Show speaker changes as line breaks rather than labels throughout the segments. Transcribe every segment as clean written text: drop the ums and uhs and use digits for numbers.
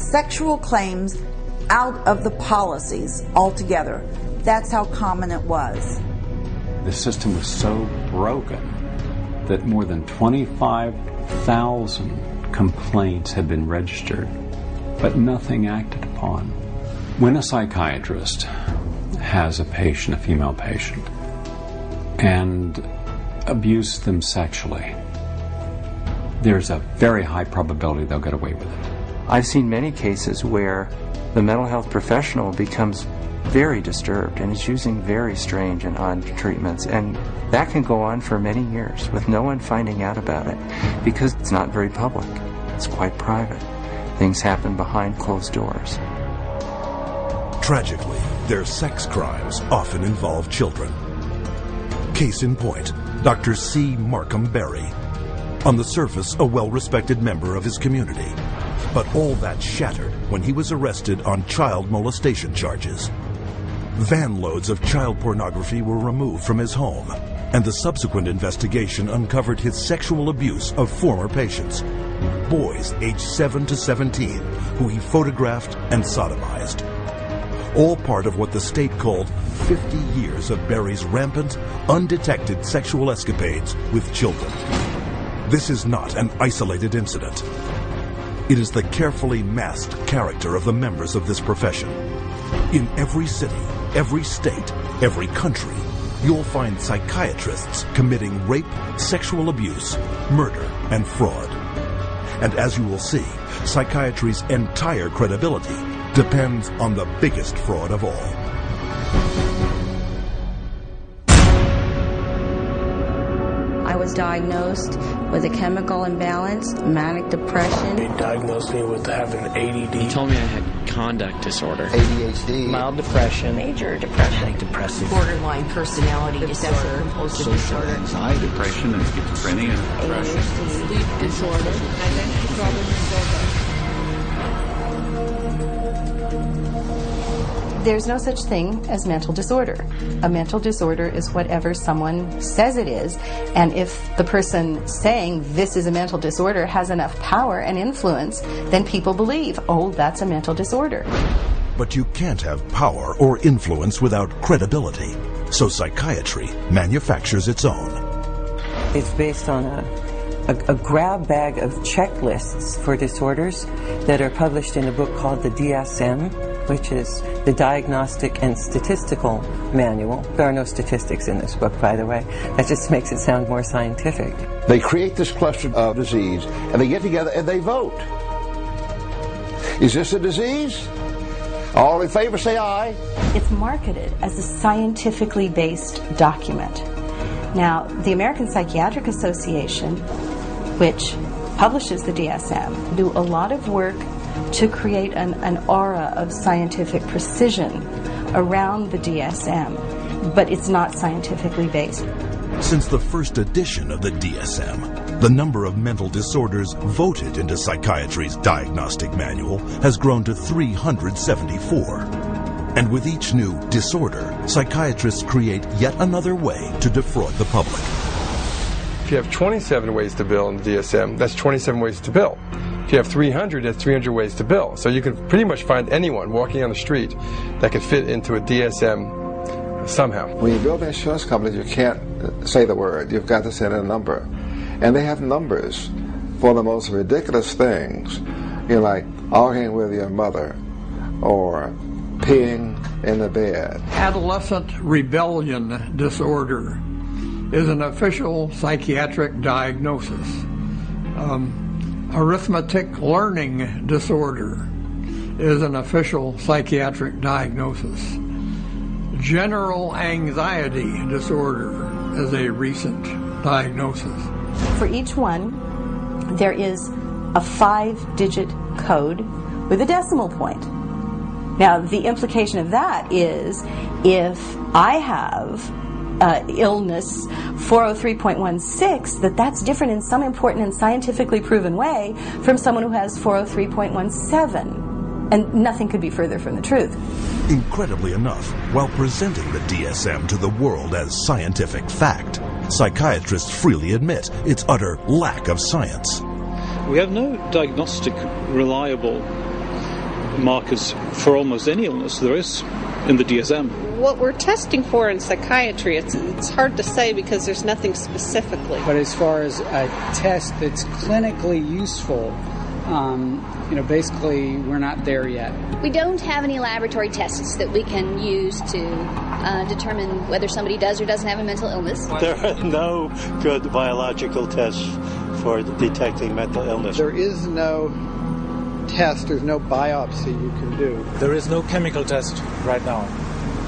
sexual claims out of the policies altogether. That's how common it was.
The system was so broken that more than 25,000 complaints had been registered, but nothing acted upon. When a psychiatrist has a patient, a female patient, and abuse them sexually, there's a very high probability they'll get away with it.
I've seen many cases where the mental health professional becomes very disturbed and is using very strange and odd treatments, and that can go on for many years with no one finding out about it because it's not very public. It's quite private. Things happen behind closed doors.
Tragically, their sex crimes often involve children. Case in point, Dr. C. Markham Berry. On the surface, a well-respected member of his community. But all that shattered when he was arrested on child molestation charges. Van loads of child pornography were removed from his home, and the subsequent investigation uncovered his sexual abuse of former patients, boys aged 7 to 17, who he photographed and sodomized. All part of what the state called 50 years of Berry's rampant, undetected sexual escapades with children. This is not an isolated incident. It is the carefully masked character of the members of this profession. In every city, every state, every country, you'll find psychiatrists committing rape, sexual abuse, murder, and fraud. And as you will see, psychiatry's entire credibility depends on the biggest fraud of all.
I was diagnosed with a chemical imbalance, manic depression.
They diagnosed me with having ADD.
He told me I had conduct disorder,
ADHD, mild depression,
Major depression,
manic depressive,
borderline personality disorder, compulsive disorder,
anxiety, depression, and schizophrenia, and depression,
sleep disorder, identity problem disorder.
There's no such thing as mental disorder. A mental disorder is whatever someone says it is, and if the person saying this is a mental disorder has enough power and influence, then people believe, oh, that's a mental disorder.
But you can't have power or influence without credibility, so psychiatry manufactures its own.
It's based on a grab bag of checklists for disorders that are published in a book called the DSM, which is the Diagnostic and Statistical Manual. There are no statistics in this book, by the way. That just makes it sound more scientific.
They create this cluster of disease, and they get together and they vote. Is this a disease? All in favor, say aye.
It's marketed as a scientifically based document. Now, the American Psychiatric Association, which publishes the DSM, do a lot of work to create an aura of scientific precision around the DSM, but it's not scientifically based.
Since the first edition of the DSM, the number of mental disorders voted into psychiatry's diagnostic manual has grown to 374. And with each new disorder, psychiatrists create yet another way to defraud the public.
If you have 27 ways to bill in the DSM, that's 27 ways to bill. If you have 300, that's 300 ways to bill. So you can pretty much find anyone walking on the street that could fit into a DSM somehow.
When you build insurance companies, you can't say the word. You've got to send in a number. And they have numbers for the most ridiculous things. Like arguing with your mother or peeing in the bed.
Adolescent rebellion disorder is an official psychiatric diagnosis. Arithmetic learning disorder is an official psychiatric diagnosis. General anxiety disorder is a recent diagnosis.
For each one, there is a 5-digit code with a decimal point. Now, the implication of that is if I have illness 403.16, that's different in some important and scientifically proven way from someone who has 403.17. And nothing could be further from the truth.
Incredibly enough, while presenting the DSM to the world as scientific fact, psychiatrists freely admit its utter lack of science.
We have no diagnostic reliable markers for almost any illness there is in the DSM.
What we're testing for in psychiatry, it's hard to say because there's nothing specifically.
But as far as a test that's clinically useful, basically we're not there yet.
We don't have any laboratory tests that we can use to determine whether somebody does or doesn't have a mental illness.
There are no good biological tests for detecting mental illness.
There is no test, there's no biopsy you can do.
There is no chemical test right now.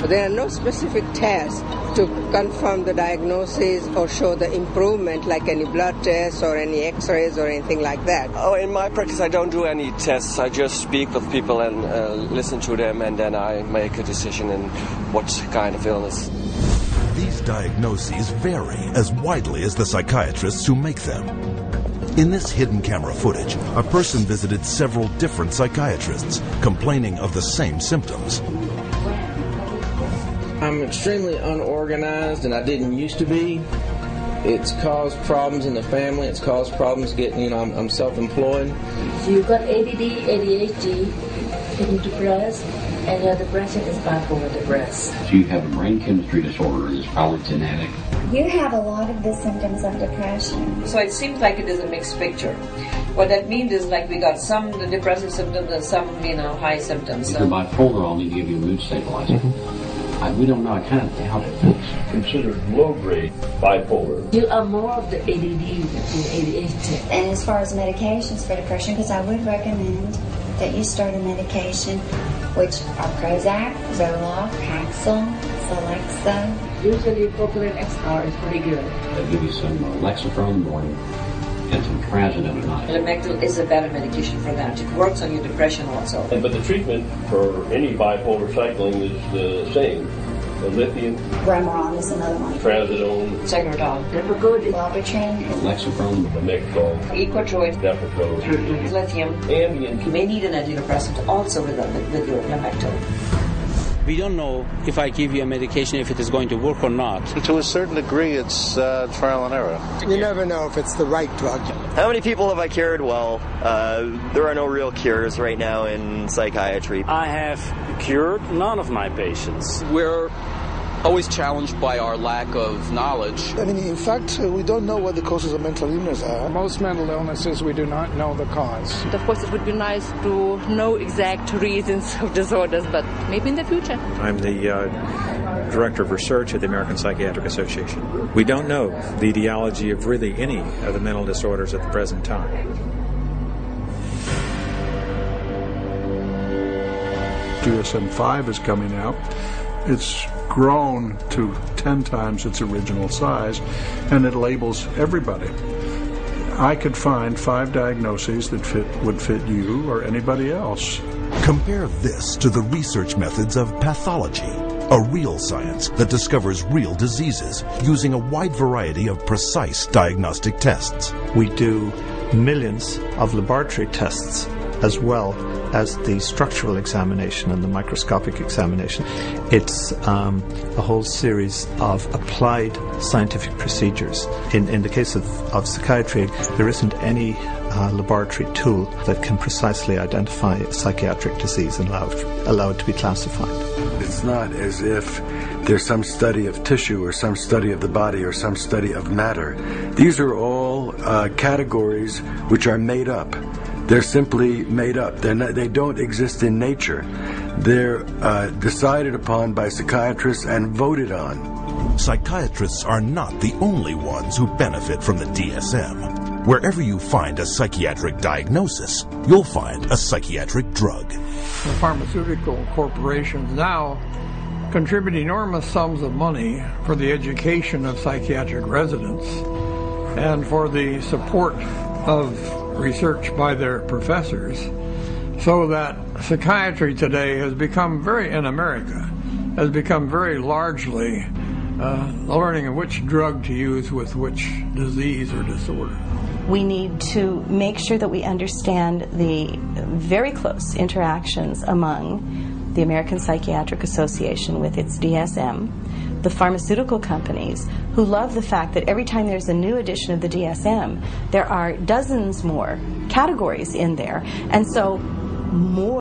There are no specific tests to confirm the diagnosis or show the improvement, like any blood tests or any x-rays or anything like that.
Oh, in my practice I don't do any tests. I just speak with people and listen to them, and then I make a decision in what kind of illness.
These diagnoses vary as widely as the psychiatrists who make them. In this hidden camera footage, a person visited several different psychiatrists, complaining of the same symptoms.
I'm extremely unorganized, and I didn't used to be. It's caused problems in the family. It's caused problems getting, I'm self-employed.
So you've got ADD, ADHD, you're depressed, and your depression is bipolar depressed.
So you have a brain chemistry disorder, and it's probably genetic.
You have a lot of the symptoms of depression.
So it seems like it is a mixed picture. What that means is like we got some depressive symptoms and some, high symptoms.
If you're bipolar, I'll need to give you a mood stabilizer. We don't know. I kind of doubt it.
It's considered low-grade bipolar.
You are more of the ADD than ADHD.
And as far as medications for depression, because I would recommend that you start a medication, which are Prozac, Zoloft, Paxil, Celexa.
Usually Propylene XR is pretty good.
They'll give you some Lexapro in the morning and some Trazodone at night.
Lamictal is a better medication for that. It works on your depression also.
But the treatment for any bipolar cycling is the same. The lithium,
Remeron is another one.
Trazodone,
Segradol,
Lipigood, Wellbutrin,
Lexapro,
Lamictal,
Equitroid,
Depakote,
lithium,
Ambien.
You may need an antidepressant also with your Lamictal.
We don't know if I give you a medication if it is going to work or not.
To a certain degree, it's trial and error.
You never know if it's the right drug.
How many people have I cured? Well, there are no real cures right now in psychiatry.
I have cured none of my patients.
We're always challenged by our lack of knowledge.
In fact, we don't know what the causes of mental illness are.
Most mental illnesses, we do not know the cause.
Of course, it would be nice to know exact reasons of disorders, but maybe in the future.
I'm the Director of Research at the American Psychiatric Association. We don't know the etiology of really any of the mental disorders at the present time. DSM-5 is coming out. It's grown to 10 times its original size, and it labels everybody. I could find 5 diagnoses that would fit you or anybody else.
Compare this to the research methods of pathology, a real science that discovers real diseases using a wide variety of precise diagnostic tests.
We do millions of laboratory tests as well as the structural examination and the microscopic examination. It's a whole series of applied scientific procedures. In the case of psychiatry, there isn't any laboratory tool that can precisely identify a psychiatric disease and allow it to be classified.
It's not as if there's some study of tissue or some study of the body or some study of matter. These are all categories which are made up. They're simply made up. They don't exist in nature. They're decided upon by psychiatrists and voted on.
Psychiatrists are not the only ones who benefit from the DSM. Wherever you find a psychiatric diagnosis, you'll find a psychiatric drug.
The pharmaceutical corporations now contribute enormous sums of money for the education of psychiatric residents and for the support of research by their professors, so that psychiatry today has become in America, has become very largely the learning of which drug to use with which disease or disorder.
We need to make sure that we understand the very close interactions among the American Psychiatric Association with its DSM, the pharmaceutical companies, who love the fact that every time there's a new edition of the DSM, there are dozens more categories in there, and so more